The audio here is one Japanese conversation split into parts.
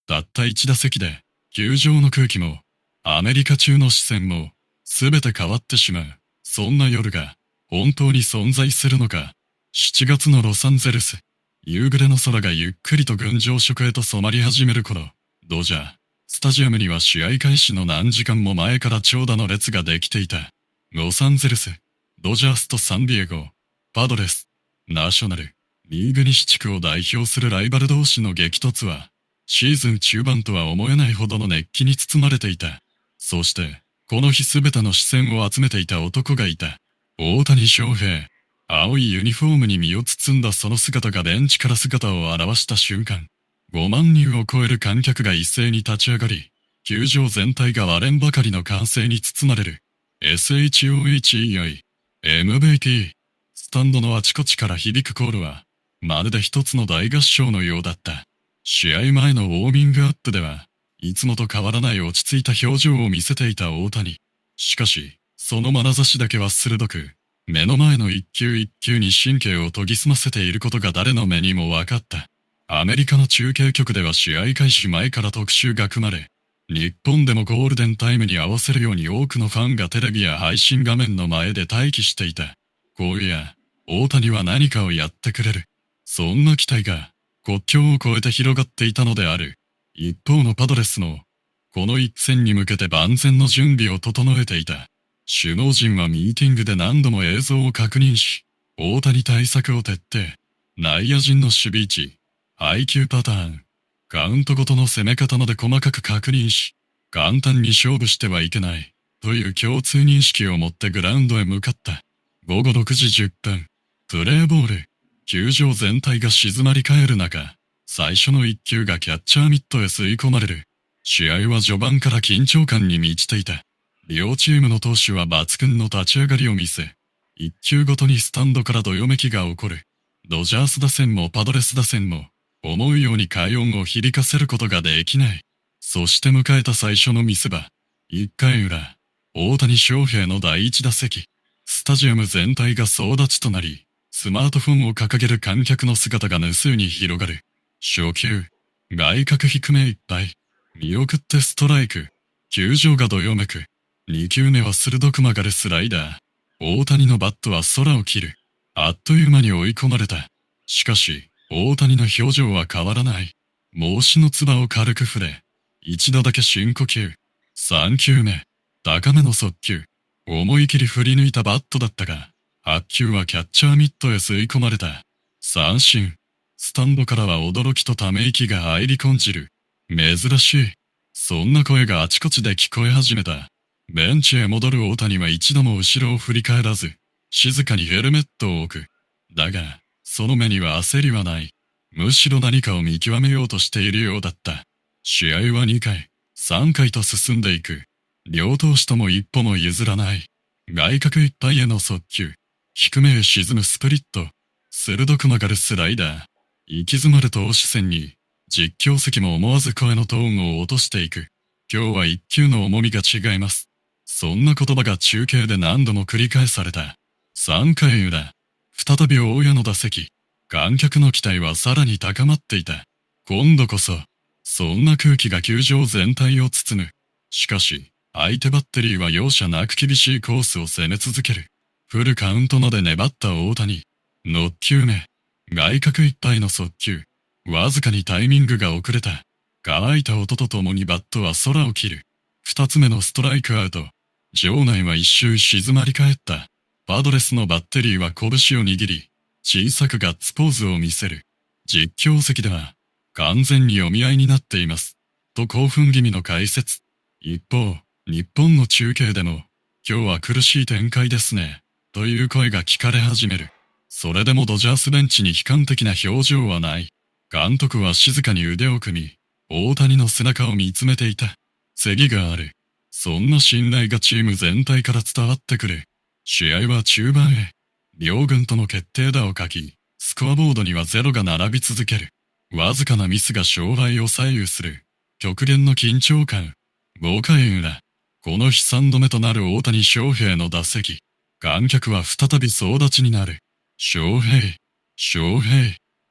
たった一打席で、球場の空気も、アメリカ中の視線も、すべて変わってしまう。そんな夜が、本当に存在するのか。7月のロサンゼルス。夕暮れの空がゆっくりと群青色へと染まり始める頃、ドジャー、スタジアムには試合開始の何時間も前から長蛇の列ができていた。ロサンゼルス、ドジャースとサンディエゴ、パドレス、ナショナル、リーグ西地区を代表するライバル同士の激突は、シーズン中盤とは思えないほどの熱気に包まれていた。そして、この日すべての視線を集めていた男がいた。大谷翔平。青いユニフォームに身を包んだその姿がベンチから姿を現した瞬間、5万人を超える観客が一斉に立ち上がり、球場全体が割れんばかりの歓声に包まれる。SHOHEI、MVP。スタンドのあちこちから響くコールは、まるで一つの大合唱のようだった。試合前のウォーミングアップでは、いつもと変わらない落ち着いた表情を見せていた大谷。しかし、その眼差しだけは鋭く、目の前の一球一球に神経を研ぎ澄ませていることが誰の目にも分かった。アメリカの中継局では試合開始前から特集が組まれ、日本でもゴールデンタイムに合わせるように多くのファンがテレビや配信画面の前で待機していた。今夜、大谷は何かをやってくれる。そんな期待が国境を越えて広がっていたのである。一方のパドレスの、この一戦に向けて万全の準備を整えていた。首脳陣はミーティングで何度も映像を確認し、大谷対策を徹底。内野陣の守備位置、配球パターン、カウントごとの攻め方まで細かく確認し、簡単に勝負してはいけない、という共通認識を持ってグラウンドへ向かった。午後6時10分、プレーボール。球場全体が静まり返る中、最初の一球がキャッチャーミットへ吸い込まれる。試合は序盤から緊張感に満ちていた。両チームの投手は抜群の立ち上がりを見せ、一球ごとにスタンドからどよめきが起こる。ドジャース打線もパドレス打線も、思うように快音を響かせることができない。そして迎えた最初の見せ場。1回裏、大谷翔平の第一打席。スタジアム全体が総立ちとなり、スマートフォンを掲げる観客の姿が無数に広がる。初球、外角低めいっぱい。見送ってストライク。球場がどよめく。2球目は鋭く曲がるスライダー。大谷のバットは空を切る。あっという間に追い込まれた。しかし、大谷の表情は変わらない。帽子のつばを軽く触れ、一度だけ深呼吸。3球目、高めの速球。思い切り振り抜いたバットだったが、8球はキャッチャーミットへ吸い込まれた。三振。スタンドからは驚きとため息が入り込んじる。珍しい。そんな声があちこちで聞こえ始めた。ベンチへ戻る大谷は一度も後ろを振り返らず、静かにヘルメットを置く。だが、その目には焦りはない。むしろ何かを見極めようとしているようだった。試合は2回、3回と進んでいく。両投手とも一歩も譲らない。外角いっぱいへの速球。低めへ沈むスプリット。鋭く曲がるスライダー。行き詰まる投手戦に、実況席も思わず声のトーンを落としていく。今日は一球の重みが違います。そんな言葉が中継で何度も繰り返された。3回裏、再び大谷の打席。観客の期待はさらに高まっていた。今度こそ、そんな空気が球場全体を包む。しかし、相手バッテリーは容赦なく厳しいコースを攻め続ける。フルカウントまで粘った大谷。6球目。外角いっぱいの速球。わずかにタイミングが遅れた。乾いた音とともにバットは空を切る。2つ目のストライクアウト。場内は一周静まり返った。パドレスのバッテリーは拳を握り、小さくガッツポーズを見せる。実況席では、完全に読み合いになっています。と興奮気味の解説。一方、日本の中継でも、今日は苦しい展開ですね。という声が聞かれ始める。それでもドジャースベンチに悲観的な表情はない。監督は静かに腕を組み、大谷の背中を見つめていた。次がある。そんな信頼がチーム全体から伝わってくる。試合は中盤へ。両軍との決定打を書き、スコアボードにはゼロが並び続ける。わずかなミスが勝敗を左右する。極限の緊張感。5回裏。この日3度目となる大谷翔平の打席。観客は再び総立ちになる。翔平。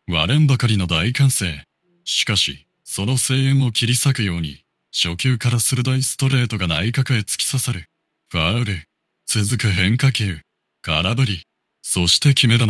割れんばかりの大歓声。しかし、その声援を切り裂くように、初球から鋭いストレートが内角へ突き刺さる。ファウル。続く変化球。空振り。そして決め球。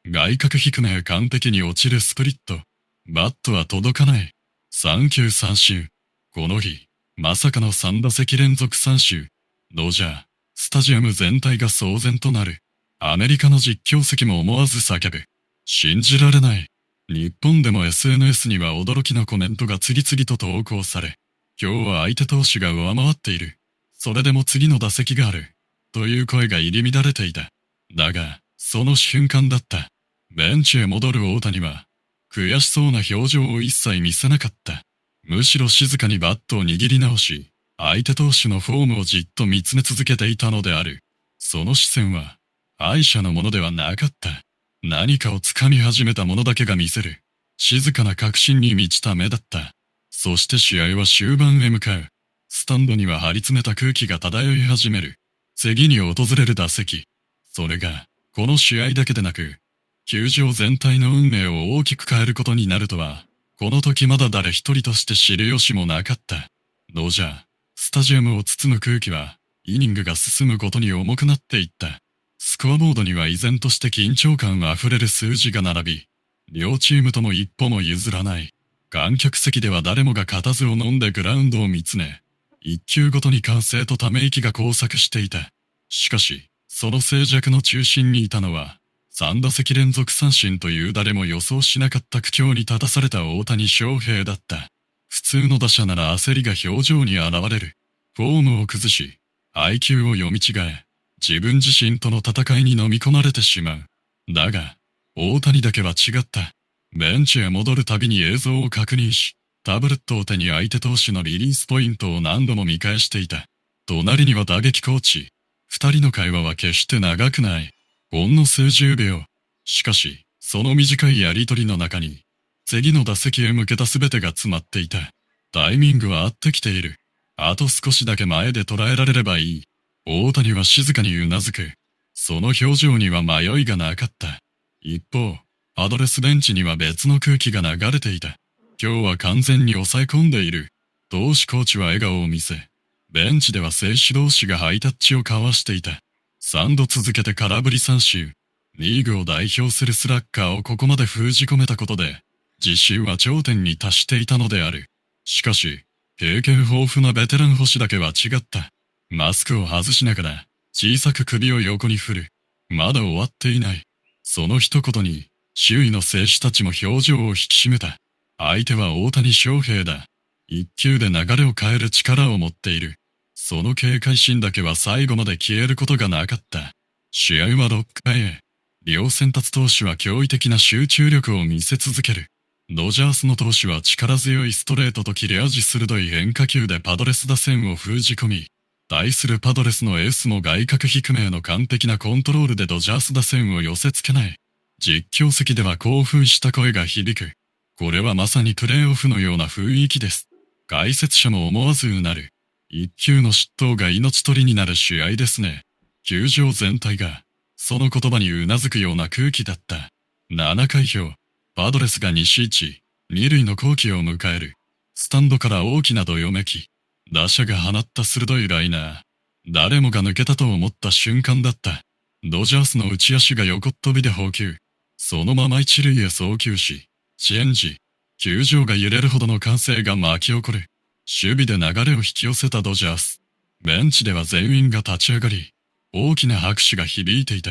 外角低めへ完璧に落ちるスプリット。バットは届かない。三球三振。この日、まさかの3打席連続三振。ドジャー、スタジアム全体が騒然となる。アメリカの実況席も思わず叫ぶ。信じられない。日本でも SNS には驚きのコメントが次々と投稿され、今日は相手投手が上回っている。それでも次の打席がある。という声が入り乱れていた。だが、その瞬間だった。ベンチへ戻る大谷は、悔しそうな表情を一切見せなかった。むしろ静かにバットを握り直し、相手投手のフォームをじっと見つめ続けていたのである。その視線は、愛者のものではなかった。何かを掴み始めた者だけが見せる。静かな確信に満ちた目だった。そして試合は終盤へ向かう。スタンドには張り詰めた空気が漂い始める。次に訪れる打席。それが、この試合だけでなく、球場全体の運命を大きく変えることになるとは、この時まだ誰一人として知る由もなかった。ドジャー、スタジアムを包む空気は、イニングが進むことに重くなっていった。スコアボードには依然として緊張感あふれる数字が並び、両チームとも一歩も譲らない。観客席では誰もが固唾を飲んでグラウンドを見つめ、一球ごとに歓声とため息が交錯していた。しかし、その静寂の中心にいたのは、3打席連続三振という誰も予想しなかった苦境に立たされた大谷翔平だった。普通の打者なら焦りが表情に現れる。フォームを崩し、配球を読み違え、自分自身との戦いに飲み込まれてしまう。だが、大谷だけは違った。ベンチへ戻るたびに映像を確認し、タブレットを手に相手投手のリリースポイントを何度も見返していた。隣には打撃コーチ。二人の会話は決して長くない。ほんの数十秒。しかし、その短いやりとりの中に、次の打席へ向けた全てが詰まっていた。タイミングは合ってきている。あと少しだけ前で捉えられればいい。大谷は静かにうなずく。その表情には迷いがなかった。一方、アドレスベンチには別の空気が流れていた。今日は完全に抑え込んでいる。投手コーチは笑顔を見せ、ベンチでは選手同士がハイタッチを交わしていた。3度続けて空振り三振。リーグを代表するスラッガーをここまで封じ込めたことで、自信は頂点に達していたのである。しかし、経験豊富なベテラン星だけは違った。マスクを外しながら、小さく首を横に振る。まだ終わっていない。その一言に、周囲の選手たちも表情を引き締めた。相手は大谷翔平だ。一球で流れを変える力を持っている。その警戒心だけは最後まで消えることがなかった。試合は6回へ。両先発投手は驚異的な集中力を見せ続ける。ドジャースの投手は力強いストレートと切れ味鋭い変化球でパドレス打線を封じ込み、対するパドレスのエースも外角低めへの完璧なコントロールでドジャース打線を寄せ付けない。実況席では興奮した声が響く。これはまさにプレーオフのような雰囲気です。解説者も思わずうなる。一球の失投が命取りになる試合ですね。球場全体が、その言葉にうなずくような空気だった。7回表、パドレスが西1、二塁の好機を迎える。スタンドから大きなどよめき。打者が放った鋭いライナー。誰もが抜けたと思った瞬間だった。ドジャースの内足が横っ飛びで放球。そのまま一塁へ送球し、チェンジ。球場が揺れるほどの歓声が巻き起こる。守備で流れを引き寄せたドジャース。ベンチでは全員が立ち上がり、大きな拍手が響いていた。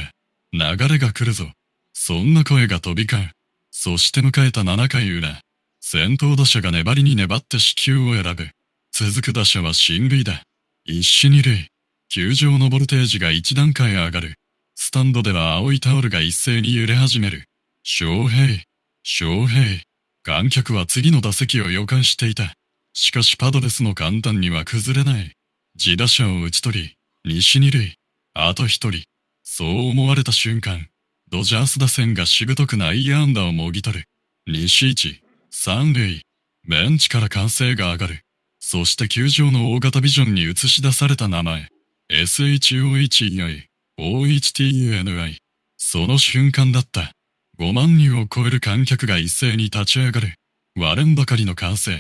流れが来るぞ。そんな声が飛び交う。そして迎えた7回裏。先頭打者が粘りに粘って四球を選ぶ。続く打者は進塁だ。一死二塁。球場のボルテージが一段階上がる。スタンドでは青いタオルが一斉に揺れ始める。翔平、翔平。観客は次の打席を予感していた。しかしパドレスの簡単には崩れない。自打者を打ち取り、西二塁。あと一人。そう思われた瞬間、ドジャース打線がしぶとく内野安打をもぎ取る。西一、三塁。ベンチから歓声が上がる。そして球場の大型ビジョンに映し出された名前。SHOHEI、OHTUNI。その瞬間だった。5万人を超える観客が一斉に立ち上がる。割れんばかりの歓声。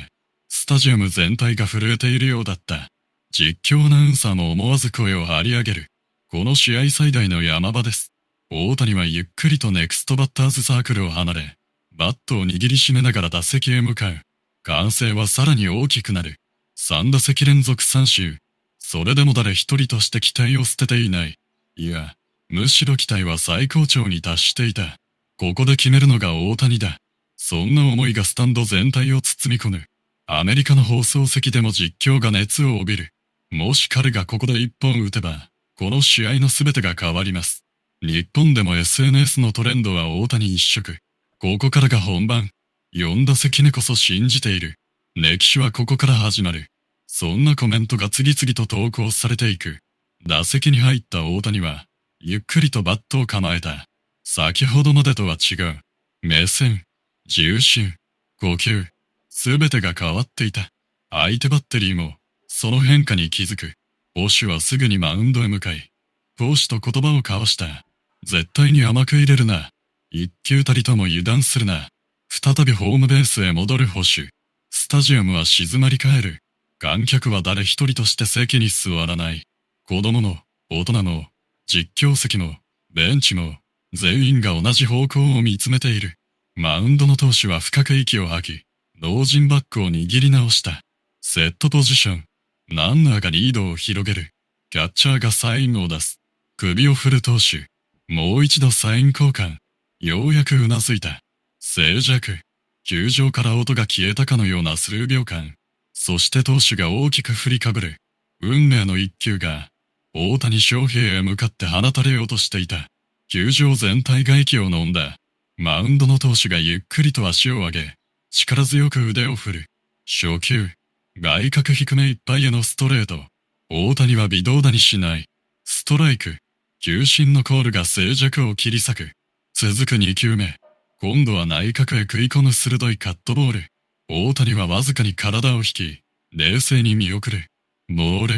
スタジアム全体が震えているようだった。実況アナウンサーも思わず声を張り上げる。この試合最大の山場です。大谷はゆっくりとネクストバッターズサークルを離れ、バットを握りしめながら打席へ向かう。歓声はさらに大きくなる。3打席連続三振。それでも誰一人として期待を捨てていない。いや、むしろ期待は最高潮に達していた。ここで決めるのが大谷だ。そんな思いがスタンド全体を包み込む。アメリカの放送席でも実況が熱を帯びる。もし彼がここで一本打てば、この試合の全てが変わります。日本でも SNS のトレンドは大谷一色。ここからが本番。4打席目こそ信じている。歴史はここから始まる。そんなコメントが次々と投稿されていく。打席に入った大谷は、ゆっくりとバットを構えた。先ほどまでとは違う。目線、重心、呼吸、すべてが変わっていた。相手バッテリーも、その変化に気づく。捕手はすぐにマウンドへ向かい、投手と言葉を交わした。絶対に甘く入れるな。一球たりとも油断するな。再びホームベースへ戻る捕手。スタジアムは静まり返る。観客は誰一人として席に座らない。子供も、大人も、実況席も、ベンチも、全員が同じ方向を見つめている。マウンドの投手は深く息を吐き、老人バッグを握り直した。セットポジション。ランナーがリードを広げる。キャッチャーがサインを出す。首を振る投手。もう一度サイン交換。ようやくうなずいた。静寂。球場から音が消えたかのような数秒間。そして投手が大きく振りかぶる。運命の一球が、大谷翔平へ向かって放たれようとしていた。球場全体が息を飲んだ。マウンドの投手がゆっくりと足を上げ、力強く腕を振る。初球。外角低めいっぱいへのストレート。大谷は微動だにしない。ストライク。球審のコールが静寂を切り裂く。続く2球目。今度は内角へ食い込む鋭いカットボール。大谷はわずかに体を引き、冷静に見送る。ボール。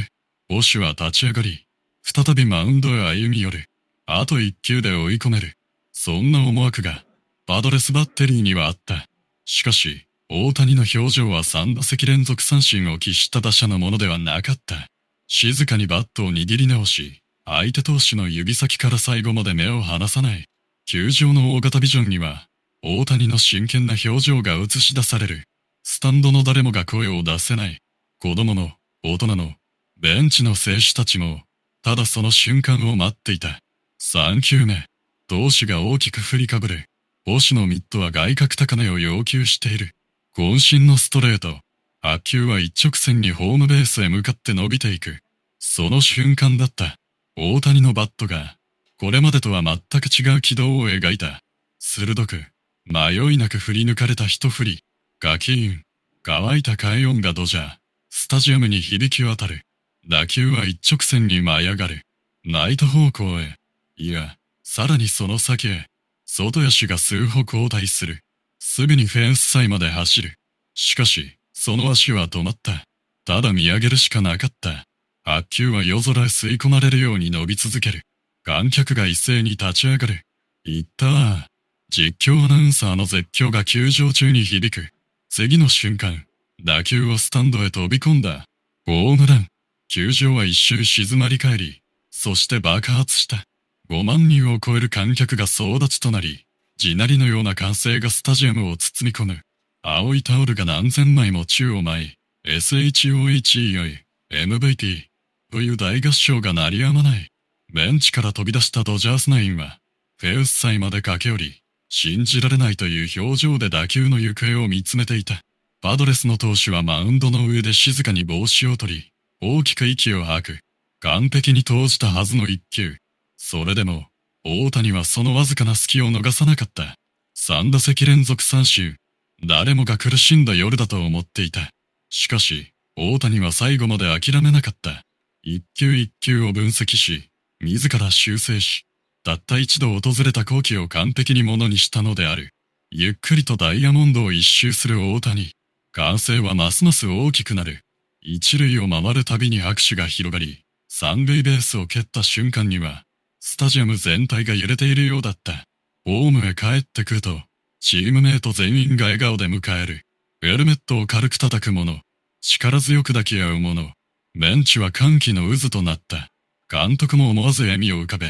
捕手は立ち上がり、再びマウンドへ歩み寄る。あと1球で追い込める。そんな思惑が、パドレスバッテリーにはあった。しかし、大谷の表情は3打席連続三振を喫した打者のものではなかった。静かにバットを握り直し、相手投手の指先から最後まで目を離さない。球場の大型ビジョンには、大谷の真剣な表情が映し出される。スタンドの誰もが声を出せない。子供の、大人の、ベンチの選手たちも、ただその瞬間を待っていた。3球目、投手が大きく振りかぶる。捕手のミットは外角高値を要求している。渾身のストレート。8球は一直線にホームベースへ向かって伸びていく。その瞬間だった。大谷のバットが、これまでとは全く違う軌道を描いた。鋭く、迷いなく振り抜かれた一振り。ガキーン。乾いた快音がドジャー。スタジアムに響き渡る。打球は一直線に舞い上がる。ライト方向へ。いや、さらにその先へ。外野手が数歩後退する。すぐにフェンス際まで走る。しかし、その足は止まった。ただ見上げるしかなかった。8球は夜空へ吸い込まれるように伸び続ける。観客が一斉に立ち上がる。いったー。実況アナウンサーの絶叫が球場中に響く。次の瞬間、打球はスタンドへ飛び込んだ。ホームラン。球場は一周静まり返り、そして爆発した。5万人を超える観客が総立ちとなり、地鳴りのような歓声がスタジアムを包み込む。青いタオルが何千枚も宙を舞い、SHOHEI、MVP という大合唱が鳴りやまない。ベンチから飛び出したドジャースナインは、フェウス際まで駆け寄り、信じられないという表情で打球の行方を見つめていた。パドレスの投手はマウンドの上で静かに帽子を取り、大きく息を吐く。完璧に投じたはずの一球。それでも、大谷はそのわずかな隙を逃さなかった。3打席連続三振。誰もが苦しんだ夜だと思っていた。しかし、大谷は最後まで諦めなかった。一球一球を分析し、自ら修正し、たった一度訪れた好機を完璧にものにしたのである。ゆっくりとダイヤモンドを一周する大谷。歓声はますます大きくなる。一塁を回るたびに拍手が広がり、三塁ベースを蹴った瞬間には、スタジアム全体が揺れているようだった。ホームへ帰ってくると、チームメイト全員が笑顔で迎える。ヘルメットを軽く叩く者、力強く抱き合う者、ベンチは歓喜の渦となった。監督も思わず笑みを浮かべ、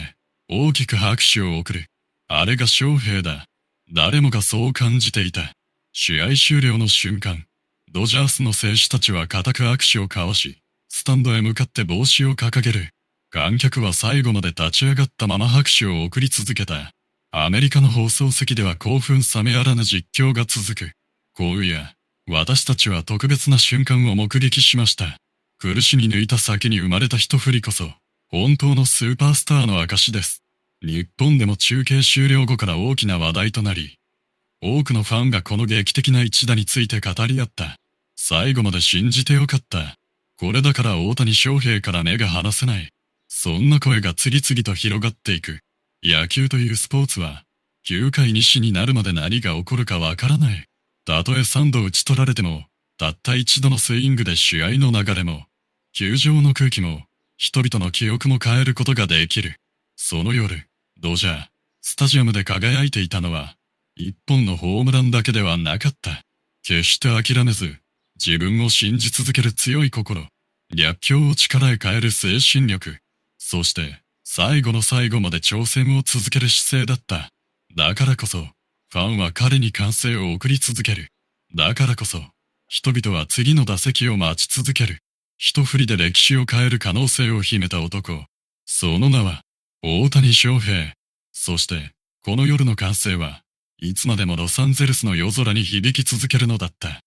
大きく拍手を送る。あれが翔平だ。誰もがそう感じていた。試合終了の瞬間、ドジャースの選手たちは固く握手を交わし、スタンドへ向かって帽子を掲げる。観客は最後まで立ち上がったまま拍手を送り続けた。アメリカの放送席では興奮冷めやらぬ実況が続く。今夜、私たちは特別な瞬間を目撃しました。苦しみ抜いた先に生まれた一振りこそ、本当のスーパースターの証です。日本でも中継終了後から大きな話題となり、多くのファンがこの劇的な一打について語り合った。最後まで信じてよかった。これだから大谷翔平から目が離せない。そんな声が次々と広がっていく。野球というスポーツは、9回に死になるまで何が起こるかわからない。たとえ3度打ち取られても、たった一度のスイングで試合の流れも、球場の空気も、人々の記憶も変えることができる。その夜、ドジャー、スタジアムで輝いていたのは、一本のホームランだけではなかった。決して諦めず、自分を信じ続ける強い心、逆境を力へ変える精神力、そして、最後の最後まで挑戦を続ける姿勢だった。だからこそ、ファンは彼に歓声を送り続ける。だからこそ、人々は次の打席を待ち続ける。一振りで歴史を変える可能性を秘めた男。その名は、大谷翔平。そして、この夜の歓声は、いつまでもロサンゼルスの夜空に響き続けるのだった。